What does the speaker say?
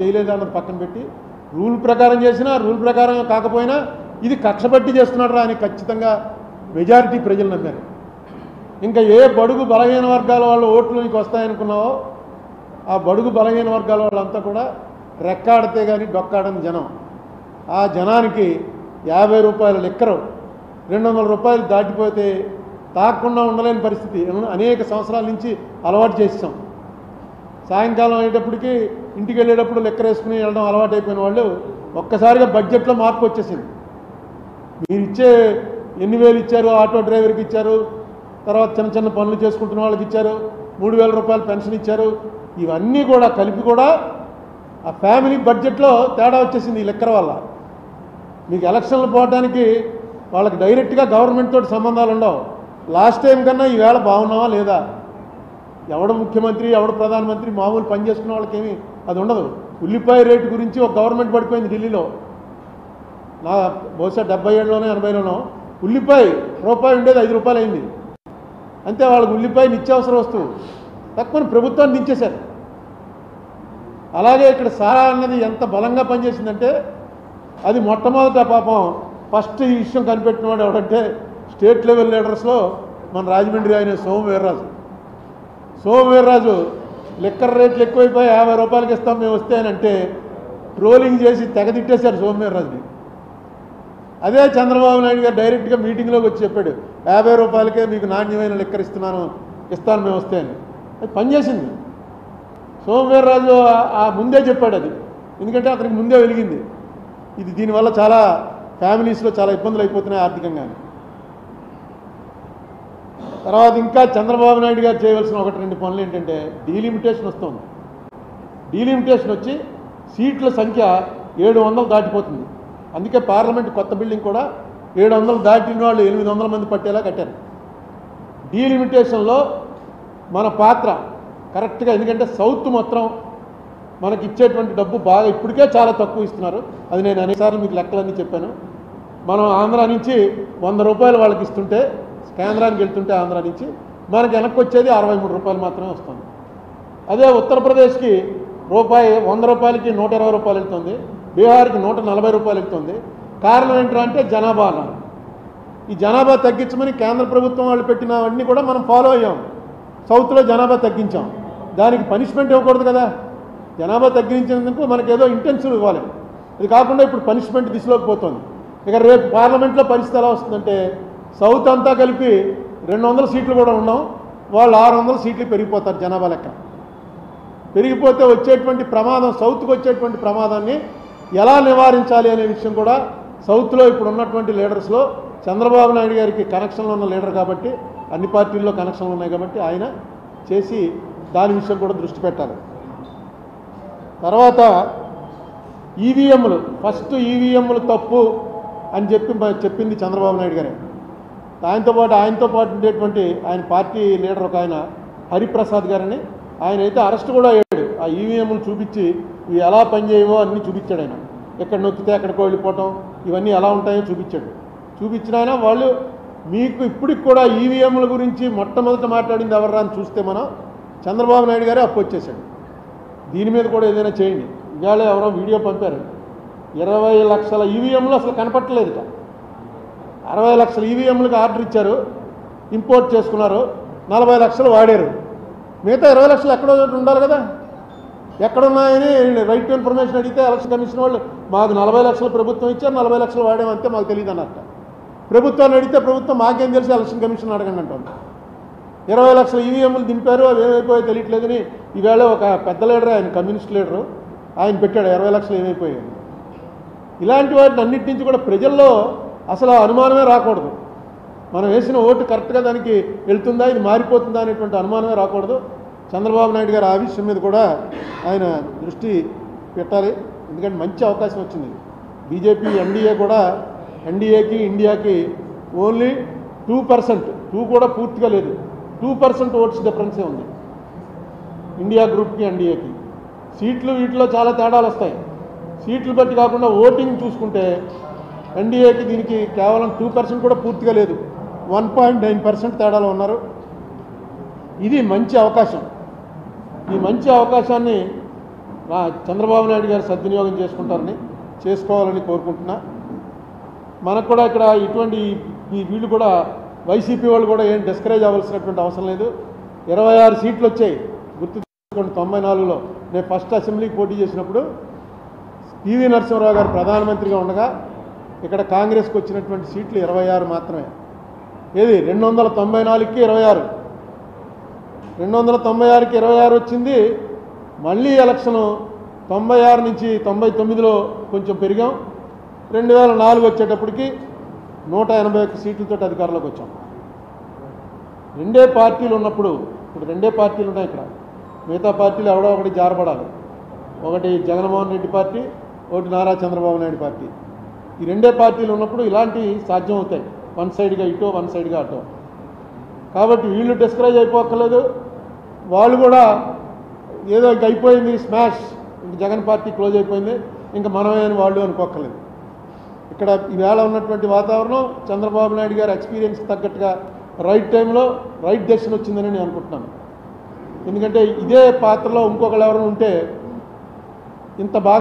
చేయలేదన్నది పక్కన పెట్టి రూల్ ప్రకారం చేసినా రూల్ ప్రకారం కాకపోయినా ఇది కక్షపట్టి చేస్తున్నారా అని ఖచ్చితంగా మెజారిటీ ప్రజలు నమ్మారు. ఇంకా ఏ బడుగు బలహీన వర్గాల వాళ్ళు ఓట్లు నీకు వస్తాయనుకున్నావో ఆ బడుగు బలహీన వర్గాల వాళ్ళంతా కూడా రెక్కాడితే కానీ డొక్కాడని జనం. ఆ జనానికి 50 రూపాయల లిక్కరు 200 రూపాయలు దాటిపోతే తాకుండా ఉండలేని పరిస్థితి అనేక సంవత్సరాల నుంచి అలవాటు చేసాం. సాయంకాలం అయ్యేటప్పటికి ఇంటికి వెళ్ళేటప్పుడు లెక్కర్ వేసుకుని వెళ్ళడం అలవాటు అయిపోయిన వాళ్ళు ఒక్కసారిగా బడ్జెట్లో మార్పు వచ్చేసింది. మీరు ఇచ్చే ఎన్ని వేలు ఇచ్చారు, ఆటో డ్రైవర్కి ఇచ్చారు, తర్వాత చిన్న చిన్న పనులు చేసుకుంటున్న వాళ్ళకి ఇచ్చారు, 3000 రూపాయలు పెన్షన్ ఇచ్చారు, ఇవన్నీ కూడా కలిపి కూడా ఆ ఫ్యామిలీ బడ్జెట్లో తేడా వచ్చేసింది ఈ లెక్కర వల్ల. మీకు ఎలక్షన్లు పోవడానికి వాళ్ళకి డైరెక్ట్గా గవర్నమెంట్ తోటి సంబంధాలు ఉండవు. లాస్ట్ టైం కన్నా ఈవేళ బాగున్నావా లేదా, ఎవడు ముఖ్యమంత్రి ఎవడు ప్రధానమంత్రి మామూలు పని చేసుకున్న వాళ్ళకేమీ అది ఉండదు. ఉల్లిపాయ రేటు గురించి ఒక గవర్నమెంట్ పడిపోయింది ఢిల్లీలో. నా బహుశా 77లోనో 80లోనో ఉల్లిపాయ రూపాయి ఉండేది 5 రూపాయలు అయింది. అంతే, వాళ్ళకి ఉల్లిపాయ నిత్యావసర వస్తువు తక్కువని ప్రభుత్వాన్ని దించేశారు. అలాగే ఇక్కడ సారా అన్నది ఎంత బలంగా పనిచేసిందంటే అది మొట్టమొదట పాపం ఫస్ట్ ఈ విషయం కనిపెట్టినవాడు ఎవడంటే స్టేట్ లెవెల్ లీడర్స్లో మన రాజమండ్రి ఆయన సోమవీర్రాజు లిక్కర్ రేట్లు ఎక్కువైపోయి 50 రూపాయలకి ఇస్తాం మేము వస్తే అని అంటే ట్రోలింగ్ చేసి తెగతిట్టేశారు సోమవీర్రాజుని. అదే చంద్రబాబు నాయుడు గారు డైరెక్ట్గా మీటింగ్లోకి వచ్చి చెప్పాడు 50 రూపాయలకే మీకు నాణ్యమైన లిక్కర్ ఇస్తాను మేము వస్తే అని. అది పనిచేసింది. సోమవీర్రాజు ఆ ముందే చెప్పాడు అది, ఎందుకంటే అతనికి ముందే వెలిగింది. ఇది దీనివల్ల చాలా ఫ్యామిలీస్లో చాలా ఇబ్బందులు అయిపోతున్నాయి ఆర్థికంగా. తర్వాత ఇంకా చంద్రబాబు నాయుడు గారు చేయవలసిన 1-2 పనులు ఏంటంటే డీలిమిటేషన్ వస్తుంది. డీలిమిటేషన్ వచ్చి సీట్ల సంఖ్య 700 దాటిపోతుంది. అందుకే పార్లమెంట్ కొత్త బిల్డింగ్ కూడా 700 దాటిన వాళ్ళు 800 మంది పట్టేలా కట్టారు. డీలిమిటేషన్లో మన పాత్ర కరెక్ట్గా, ఎందుకంటే సౌత్ మొత్తం మనకి ఇచ్చేటువంటి డబ్బు బాగా ఇప్పటికే చాలా తక్కువ ఇస్తున్నారు. అది నేను అనేకసార్లు మీకు లెక్కలన్నీ చెప్పాను. మనం ఆంధ్ర నుంచి 100 రూపాయలు వాళ్ళకి ఇస్తుంటే కేంద్రానికి వెళ్తుంటే ఆంధ్ర నుంచి మనకి వెనక్కి వచ్చేది 63 రూపాయలు మాత్రమే వస్తుంది. అదే ఉత్తరప్రదేశ్కి 100 రూపాయలకి 120 రూపాయలు వెళ్తుంది, బీహార్కి 140 రూపాయలు వెళ్తుంది. కారణం ఏంటంటే జనాభా అన్నారు. ఈ జనాభా తగ్గించమని కేంద్ర ప్రభుత్వం వాళ్ళు పెట్టినవన్నీ కూడా మనం ఫాలో అయ్యాం. సౌత్లో జనాభా తగ్గించాం, దానికి పనిష్మెంట్ ఇవ్వకూడదు కదా. జనాభా తగ్గించినందుకు మనకి ఏదో ఇంటెన్సివ్ ఇవ్వాలి. అది కాకుండా ఇప్పుడు పనిష్మెంట్ దిశలోకి పోతుంది. ఇక రేపు పార్లమెంట్లో పరిస్థితి ఎలా వస్తుందంటే సౌత్ అంతా కలిపి 200 సీట్లు కూడా ఉన్నాం, వాళ్ళు 600 సీట్లు పెరిగిపోతారు. జనాభా లెక్క పెరిగిపోతే వచ్చేటువంటి ప్రమాదం, సౌత్కి వచ్చేటువంటి ప్రమాదాన్ని ఎలా నివారించాలి అనే విషయం కూడా సౌత్లో ఇప్పుడు ఉన్నటువంటి లీడర్స్లో చంద్రబాబు నాయుడు గారికి కనెక్షన్లు ఉన్న లీడర్ కాబట్టి, అన్ని పార్టీల్లో కనెక్షన్లు ఉన్నాయి కాబట్టి ఆయన చేసి దాని విషయం కూడా దృష్టి పెట్టాలి. తర్వాత ఈవీఎంలు, ఫస్ట్ ఈవీఎంలు తప్పు అని చెప్పింది చంద్రబాబు నాయుడు గారే. ఆయనతో పాటు ఉండేటువంటి ఆయన పార్టీ లీడర్ ఒక ఆయన హరిప్రసాద్ గారని, ఆయన అయితే అరెస్ట్ కూడా అయ్యాడు. ఆ ఈవీఎంలు చూపించి ఇవి ఎలా పనిచేయవో అన్నీ చూపించాడు. ఆయన ఎక్కడ నొక్కితే ఎక్కడికో వెళ్ళిపోవటం ఇవన్నీ ఎలా ఉంటాయో చూపించిన ఆయన వాళ్ళు మీకు ఇప్పటికి కూడా ఈవీఎంల గురించి మొట్టమొదట మాట్లాడింది ఎవర్రా అని చూస్తే మనం చంద్రబాబు నాయుడు గారే అప్పు వచ్చేసాడు. దీని మీద కూడా ఏదైనా చేయండి. ఇవాళ ఎవరో వీడియో పంపారు, 20 లక్షల ఈవీఎంలు అసలు కనపట్టలేదుట. 60 లక్షల ఈవీఎంలకు ఆర్డర్ ఇచ్చారు, ఇంపోర్ట్ చేసుకున్నారు, 40 లక్షలు వాడారు. మిగతా 20 లక్షలు ఎక్కడో ఉండాలి కదా. ఎక్కడున్నాయని రైట్ టు ఇన్ఫర్మేషన్ అడిగితే ఎలక్షన్ కమిషన్ వాళ్ళు మాకు 40 లక్షలు ప్రభుత్వం ఇచ్చారు, 40 లక్షలు వాడామంతే మాకు తెలియదు అన్నట్ట. ప్రభుత్వాన్ని అడిగితే ప్రభుత్వం మాకేం తెలిసి ఎలక్షన్ కమిషన్ అడగండి అంటుంది. 20 లక్షల ఈవీఎంలు దింపారు, అవి ఏమైపోయాయో తెలియట్లేదని ఈవేళ ఒక పెద్ద లీడర్, ఆయన కమ్యూనిస్ట్ లీడరు, ఆయన పెట్టాడు 20 లక్షలు ఏమైపోయాయి. ఇలాంటి వాటిని అన్నిటి నుంచి కూడా ప్రజల్లో అసలు అనుమానమే రాకూడదు. మనం వేసిన ఓటు కరెక్ట్గా దానికి వెళ్తుందా, ఇది మారిపోతుందా అనేటువంటి అనుమానమే రాకూడదు. చంద్రబాబు నాయుడు గారు ఆ విషయం మీద కూడా ఆయన దృష్టి పెట్టాలి. ఎందుకంటే మంచి అవకాశం వచ్చింది. బీజేపీ ఎన్డీఏ కూడా, ఎన్డీఏకి ఇండియాకి ఓన్లీ 2%, 2 కూడా పూర్తిగా లేదు, 2% ఓట్స్ డిఫరెన్సే ఉంది ఇండియా గ్రూప్కి ఎన్డీఏకి. సీట్లు వీటిలో చాలా తేడాలు వస్తాయి. సీట్లు బట్టి కాకుండా ఓటింగ్ చూసుకుంటే ఎన్డీఏకి దీనికి కేవలం 2% కూడా పూర్తిగా లేదు, 1.9% తేడాలో ఉన్నారు. ఇది మంచి అవకాశం. ఈ మంచి అవకాశాన్ని చంద్రబాబు నాయుడు గారు సద్వినియోగం చేసుకుంటారని చేసుకోవాలని కోరుకుంటున్నా. మనకు కూడా ఇక్కడ ఇటువంటి వీళ్ళు కూడా వైసీపీ వాళ్ళు కూడా ఏం డిస్కరేజ్ అవ్వాల్సినటువంటి అవసరం లేదు. 26 సీట్లు వచ్చాయి గుర్తు చేసుకోండి. 94లో నేను ఫస్ట్ అసెంబ్లీకి పోటీ చేసినప్పుడు పివి నరసింహరావు గారు ప్రధానమంత్రిగా ఉండగా ఇక్కడ కాంగ్రెస్కి వచ్చినటువంటి సీట్లు 26 మాత్రమే. ఏది 294కి 26, 296కి 26 వచ్చింది. మళ్ళీ ఎలక్షను 96 నుంచి 99లో కొంచెం పెరిగాం. 2004 వచ్చేటప్పటికి 181 సీట్లతో అధికారంలోకి వచ్చాం. రెండే పార్టీలు ఉన్నప్పుడు, ఇప్పుడు రెండే పార్టీలు ఉన్నాయి ఇక్కడ. మిగతా పార్టీలు ఎవడో ఒకటి జారపడాలి. ఒకటి జగన్మోహన్ రెడ్డి పార్టీ, ఒకటి నారా చంద్రబాబు నాయుడు పార్టీ. ఈ రెండే పార్టీలు ఉన్నప్పుడు ఇలాంటివి సాధ్యం అవుతాయి. వన్ సైడ్గా ఇటో, వన్ సైడ్గా అటో. కాబట్టి వీళ్ళు డిస్కరేజ్ అయిపోక్కర్లేదు. వాళ్ళు కూడా ఏదో ఇంక అయిపోయింది స్మాష్, ఇంక జగన్ పార్టీ క్లోజ్ అయిపోయింది, ఇంకా మనమే అని వాళ్ళు అనుకోక్కర్లేదు. ఇక్కడ ఈవేళ ఉన్నటువంటి వాతావరణం చంద్రబాబు నాయుడు గారి ఎక్స్పీరియన్స్కి తగ్గట్టుగా రైట్ టైంలో రైట్ డెసిషన్ వచ్చిందని నేను అనుకుంటున్నాను. ఎందుకంటే ఇదే పాత్రలో ఇంకొకళ్ళు ఎవరైనా ఉంటే ఇంత బాగా